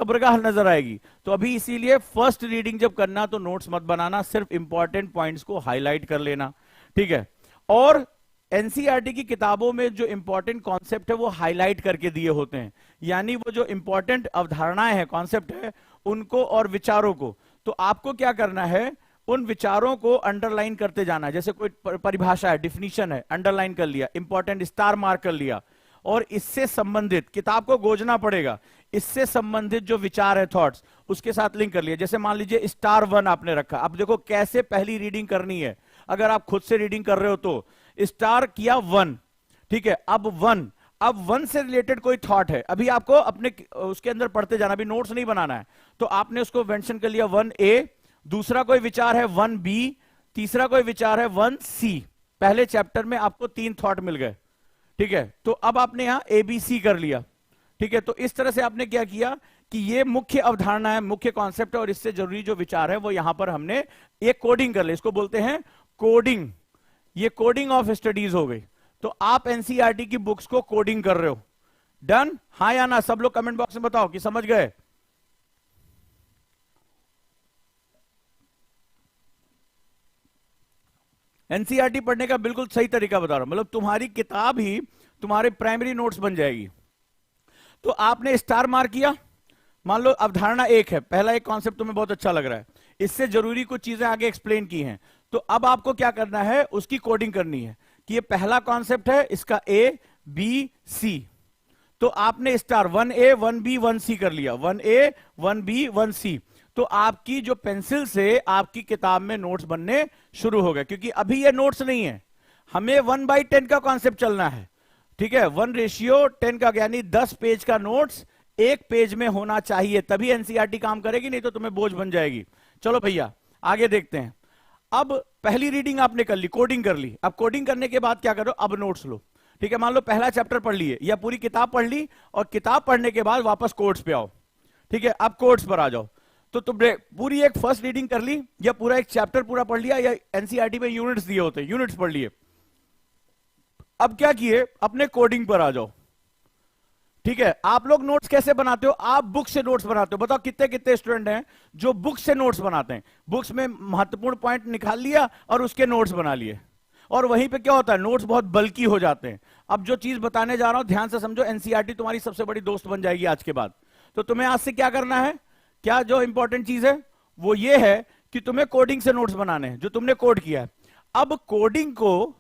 खबर का हल नजर आएगी। तो अभी इसीलिए फर्स्ट रीडिंग जब करना तो नोट्स मत बनाना, सिर्फ इंपॉर्टेंट पॉइंट्स को हाईलाइट कर लेना, ठीक है। और एनसीईआरटी की किताबों में जो इंपॉर्टेंट कॉन्सेप्ट है वो हाईलाइट करके दिए होते हैं, यानी वो जो इंपॉर्टेंट अवधारणाएं हैं, कॉन्सेप्ट है, उनको और विचारों को, तो आपको क्या करना है, उन विचारों को अंडरलाइन करते जाना है। जैसे कोई परिभाषा है, डिफिनीशन है, अंडरलाइन कर लिया, इंपॉर्टेंट स्टार मार्क कर लिया, और इससे संबंधित किताब को गोजना पड़ेगा, इससे संबंधित जो विचार है, थॉट्स, उसके साथ लिंक कर लिया। जैसे मान लीजिए स्टार 1 आपने रखा, अब देखो कैसे पहली रीडिंग करनी है। अगर आप खुद से रीडिंग कर रहे हो तो स्टार किया 1, ठीक है। अब 1 से रिलेटेड कोई थॉट है, अभी आपको अपने उसके अंदर पढ़ते जाना, अभी नोट्स नहीं बनाना है। तो आपने उसको मेंशन कर लिया 1A, दूसरा कोई विचार है 1B, तीसरा कोई विचार है 1C। पहले चैप्टर में आपको 3 थॉट मिल गए, ठीक है। तो अब आपने यहां ABC कर लिया, ठीक है। तो इस तरह से आपने क्या किया कि ये मुख्य अवधारणा है, मुख्य कॉन्सेप्ट है, और इससे जरूरी जो विचार है वो यहां पर हमने एक कोडिंग कर ले, इसको बोलते हैं कोडिंग। ये कोडिंग ऑफ स्टडीज हो गई। तो आप एनसीईआरटी की बुक्स को कोडिंग कर रहे हो। डन, हाँ या ना? सब लोग कमेंट बॉक्स में बताओ कि समझ गए। एनसीईआरटी पढ़ने का बिल्कुल सही तरीका बता रहा हूं, मतलब तुम्हारी किताब ही तुम्हारे प्राइमरी नोट्स बन जाएगी। तो आपने स्टार मार्क किया, मान लो अवधारणा 1 है, पहला एक कॉन्सेप्ट तुम्हें बहुत अच्छा लग रहा है, इससे जरूरी कुछ चीजें आगे एक्सप्लेन की हैं। तो अब आपको क्या करना है, उसकी कोडिंग करनी है कि ये पहला कॉन्सेप्ट है, इसका ABC। तो आपने स्टार 1A 1B 1C कर लिया, 1A 1B 1C। तो आपकी जो पेंसिल से आपकी किताब में नोट्स बनने शुरू हो गए, क्योंकि अभी ये नोट्स नहीं है, हमें 1/10 का कॉन्सेप्ट चलना है, ठीक है। 1:10 का, यानी 10 पेज का नोट्स एक पेज में होना चाहिए, तभी एनसीईआरटी काम करेगी, नहीं तो तुम्हें बोझ बन जाएगी। चलो भैया आगे देखते हैं। अब पहली रीडिंग आपने कर ली, कोडिंग कर ली। अब कोडिंग करने के बाद क्या करो, अब नोट्स लो, ठीक है। मान लो पहला चैप्टर पढ़ लिए या पूरी किताब पढ़ ली, और किताब पढ़ने के बाद वापस कोड्स पे आओ, ठीक है। अब कोड्स पर आ जाओ। तो तुमने पूरी एक फर्स्ट रीडिंग कर ली, या पूरा एक चैप्टर पूरा पढ़ लिया, या एनसीईआरटी में यूनिट्स दिए होते हैं, यूनिट्स पढ़ लिए। अब क्या किए, अपने कोडिंग पर आ जाओ, ठीक है। आप लोग नोट्स कैसे बनाते हो, आप बुक से नोट्स बनाते हो। बताओ कितने कितने स्टूडेंट हैं जो बुक से नोट्स बनाते हैं, बुक्स में महत्वपूर्ण पॉइंट निकाल लिया और उसके नोट्स बना लिए। और वहीं पे क्या होता है, नोट्स बहुत बल्कि हो जाते हैं। अब जो चीज बताने जा रहा हूं ध्यान से समझो, एनसीईआरटी तुम्हारी सबसे बड़ी दोस्त बन जाएगी आज के बाद। तो तुम्हें आज से क्या करना है, क्या जो इंपॉर्टेंट चीज है वो ये है कि तुम्हें कोडिंग से नोट्स बनाने हैं, जो तुमने कोड किया है। अब कोडिंग को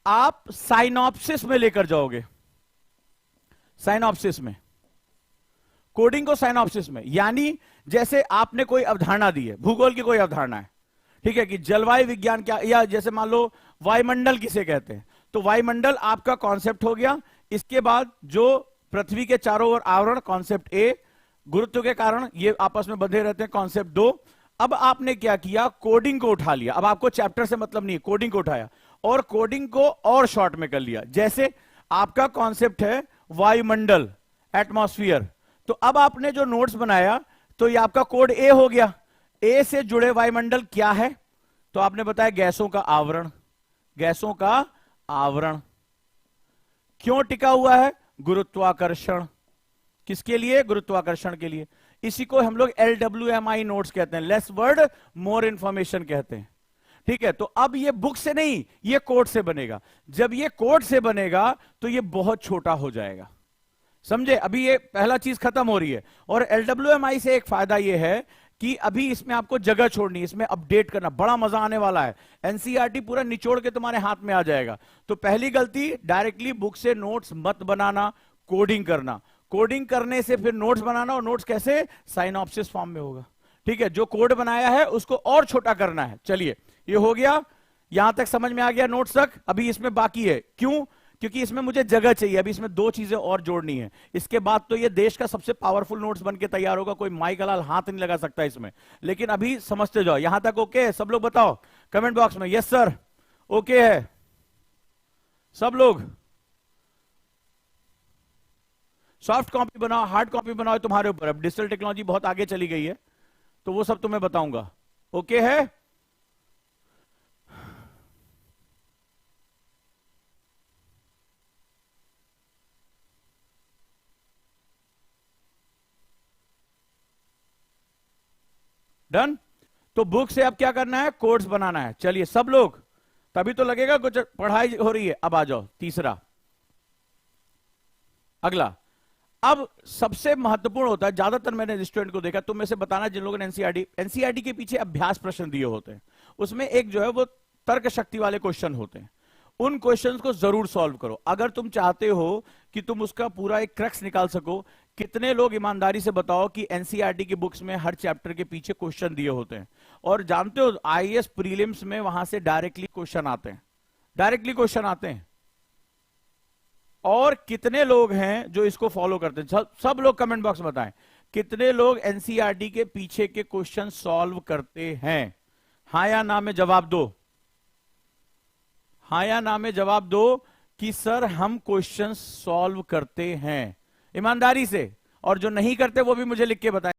आप साइनॉप्सिस में लेकर जाओगे, साइनॉप्सिस में, कोडिंग को साइनॉप्सिस में, यानी जैसे आपने कोई अवधारणा दी है, भूगोल की कोई अवधारणा है, ठीक है, कि जलवायु विज्ञान क्या, या जैसे मान लो वायुमंडल किसे कहते हैं, तो वायुमंडल आपका कॉन्सेप्ट हो गया। इसके बाद जो पृथ्वी के चारों ओर आवरण, कॉन्सेप्ट A, गुरुत्व के कारण ये आपस में बंधे रहते हैं, कॉन्सेप्ट 2। अब आपने क्या किया, कोडिंग को उठा लिया। अब आपको चैप्टर से मतलब नहीं, कोडिंग को उठाया और कोडिंग को और शॉर्ट में कर लिया। जैसे आपका कॉन्सेप्ट है वायुमंडल, एटमॉस्फियर, तो अब आपने जो नोट्स बनाया तो ये आपका कोड A हो गया। A से जुड़े वायुमंडल क्या है, तो आपने बताया गैसों का आवरण, गैसों का आवरण क्यों टिका हुआ है, गुरुत्वाकर्षण, किसके लिए, गुरुत्वाकर्षण के लिए। इसी को हम लोग LWMI नोट्स कहते हैं, लेस वर्ड मोर इंफॉर्मेशन कहते हैं, ठीक है। तो अब ये बुक से नहीं, ये कोड से बनेगा। जब ये कोड से बनेगा तो ये बहुत छोटा हो जाएगा, समझे। अभी ये पहला चीज खत्म हो रही है। और LWMI से एक फायदा ये है कि अभी इसमें आपको जगह छोड़नी है, इसमें अपडेट करना, बड़ा मजा आने वाला है। एनसीईआरटी पूरा निचोड़ के तुम्हारे हाथ में आ जाएगा। तो पहली गलती, डायरेक्टली बुक से नोट्स मत बनाना, कोडिंग करना। कोडिंग करने से फिर नोट्स बनाना, और नोट्स कैसे, साइनॉप्सिस फॉर्म में होगा, ठीक है। जो कोड बनाया है उसको और छोटा करना है। चलिए ये हो गया, यहां तक समझ में आ गया नोट्स तक। अभी इसमें बाकी है, क्यों, क्योंकि इसमें मुझे जगह चाहिए। अभी इसमें 2 चीजें और जोड़नी है, इसके बाद तो ये देश का सबसे पावरफुल नोट्स बन के तैयार होगा, कोई माई का लाल हाथ नहीं लगा सकता इसमें। लेकिन अभी समझते जाओ, यहां तक ओके है? सब लोग बताओ कमेंट बॉक्स में, यस सर, ओके है सब लोग। सॉफ्ट कॉपी बनाओ, हार्ड कॉपी बनाओ, तुम्हारे ऊपर। अब डिजिटल टेक्नोलॉजी बहुत आगे चली गई है, तो वो सब तुम्हें बताऊंगा, ओके है। डन। तो बुक से अब क्या करना है, कोड्स बनाना है। चलिए सब लोग, तभी तो लगेगा कुछ पढ़ाई हो रही है। अब आ जाओ तीसरा, अगला। अब सबसे महत्वपूर्ण होता है, ज्यादातर मैंने स्टूडेंट को देखा, तुम में से बताना जिन लोगों ने एनसीईआरटी के पीछे अभ्यास प्रश्न दिए होते हैं, उसमें एक जो है वो तर्क शक्ति वाले क्वेश्चन होते हैं। उन क्वेश्चंस को जरूर सॉल्व करो अगर तुम चाहते हो कि तुम उसका पूरा एक क्रक्स निकाल सको। कितने लोग ईमानदारी से बताओ कि एनसीईआरटी की बुक्स में हर चैप्टर के पीछे क्वेश्चन दिए होते हैं, और जानते हो आईएएस प्रीलिम्स में वहां से डायरेक्टली क्वेश्चन आते हैं, डायरेक्टली क्वेश्चन आते हैं। और कितने लोग हैं जो इसको फॉलो करते हैं? सब लोग कमेंट बॉक्स में बताएं, कितने लोग एनसीईआरटी के पीछे के क्वेश्चन सॉल्व करते हैं? हाँ या ना में जवाब दो, हाँ या ना में जवाब दो कि सर हम क्वेश्चन सॉल्व करते हैं, ईमानदारी से। और जो नहीं करते वो भी मुझे लिख के बताएं।